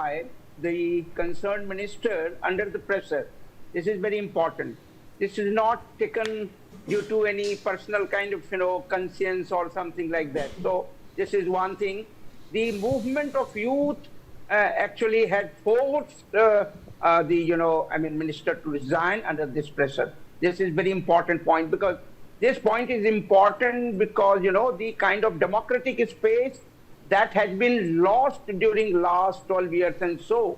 by the concerned minister under the pressure. This is very important. This is not taken due to any personal kind of, conscience or something like that. So this is one thing. The movement of youth actually had forced minister to resign under this pressure. This is very important point, because this point is important because, the kind of democratic space that has been lost during last 12 years and so.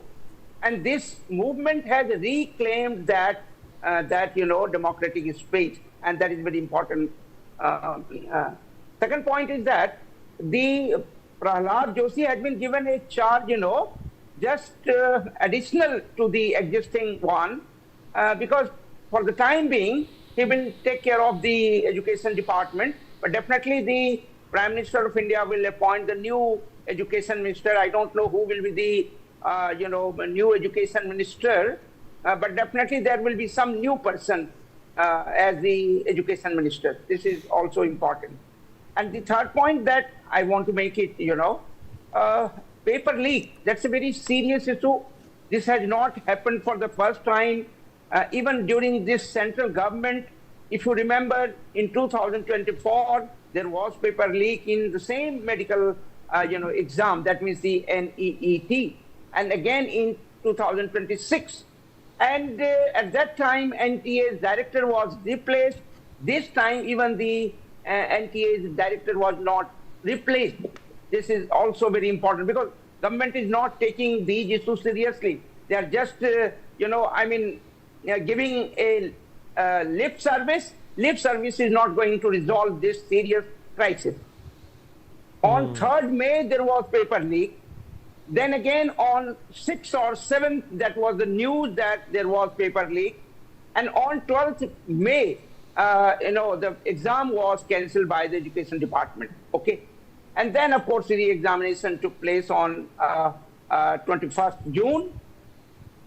And this movement has reclaimed that, democratic space. And that is very important. Second point is that the Prahlad Joshi had been given a charge, just additional to the existing one, because for the time being, he will take care of the education department, but definitely the Prime Minister of India will appoint the new education minister. I don't know who will be the, new education minister, but definitely there will be some new person as the education minister. This is also important. And the third point that I want to make it, paper leak, that's a very serious issue. This has not happened for the first time, even during this central government. If you remember, in 2024, there was paper leak in the same medical, exam, that means the NEET, and again in 2026. And at that time, NTA's director was replaced. This time, even the NTA's director was not replaced. This is also very important because government is not taking these issues seriously. They are just, giving a lip service. Lip service is not going to resolve this serious crisis. On 3rd May, there was paper leak. Then again on 6th or 7th, that was the news that there was paper leak. And on 12th May, the exam was cancelled by the education department. Okay. And then, of course, the examination took place on 21st June.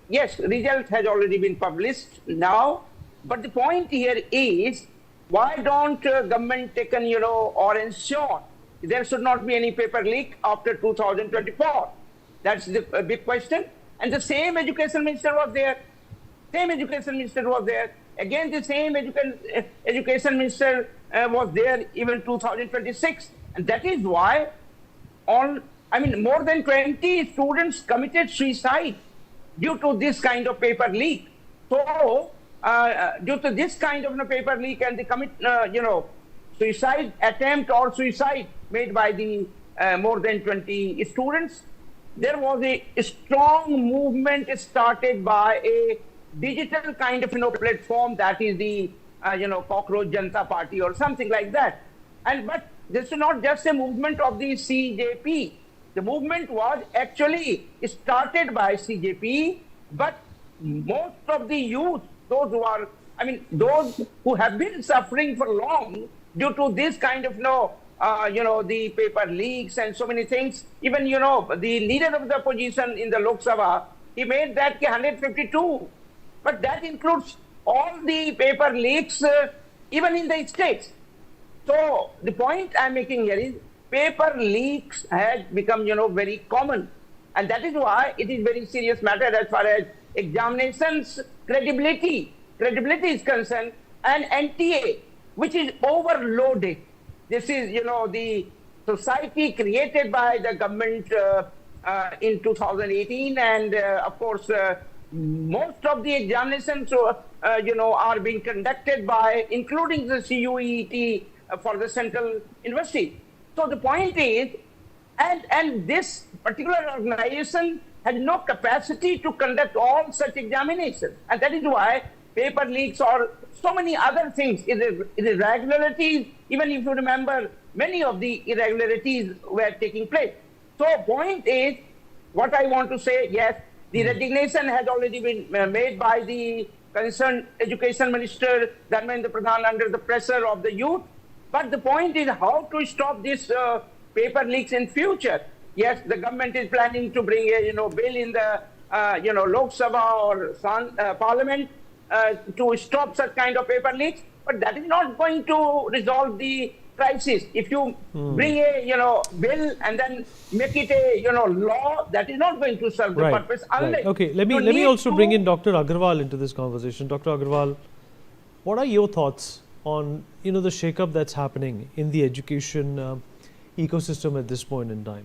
Yes, result has already been published now. But the point here is, why don't government taken, or ensure there should not be any paper leak after 2024? That's the big question. And the same education minister was there. Same education minister was there. Again, the same education minister was there even 2026. And that is why more than 20 students committed suicide due to this kind of paper leak. So, due to this kind of paper leak and the suicide attempt or suicide made by the more than 20 students, there was a strong movement started by a digital kind of platform, that is the Cockroach Janata Party or something like that. But this is not just a movement of the CJP. The movement was actually started by CJP, but most of the youth, those who have been suffering for long due to this kind of the paper leaks and so many things. Even, the leader of the opposition in the Lok Sabha, he made that 152. But that includes all the paper leaks, even in the states. So the point I'm making here is, paper leaks has become, very common. And that is why it is very serious matter as far as examinations credibility is concerned, and NTA, which is overloaded. This is, the society created by the government in 2018, and of course, most of the examinations, are being conducted by, including the CUET for the central university. So the point is, and this particular organization had no capacity to conduct all such examinations, and that is why paper leaks or so many other things, irregularities, even if you remember, many of the irregularities were taking place. So point is, what I want to say, yes, the resignation has already been made by the concerned education minister, Dharmendra Pradhan, under the pressure of the youth. But the point is how to stop this paper leaks in future. Yes, the government is planning to bring a bill in the Lok Sabha or Parliament to stop such kind of paper leaks, but that is not going to resolve the crisis. If you bring a bill and then make it a law, that is not going to serve the Right. purpose. Right. Unless Okay. Let you me need also to- bring in Dr. Agarwal into this conversation. Dr. Agarwal, what are your thoughts on the shake-up that's happening in the education ecosystem at this point in time?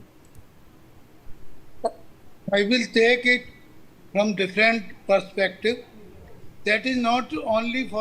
I will take it from different perspective. That is not only for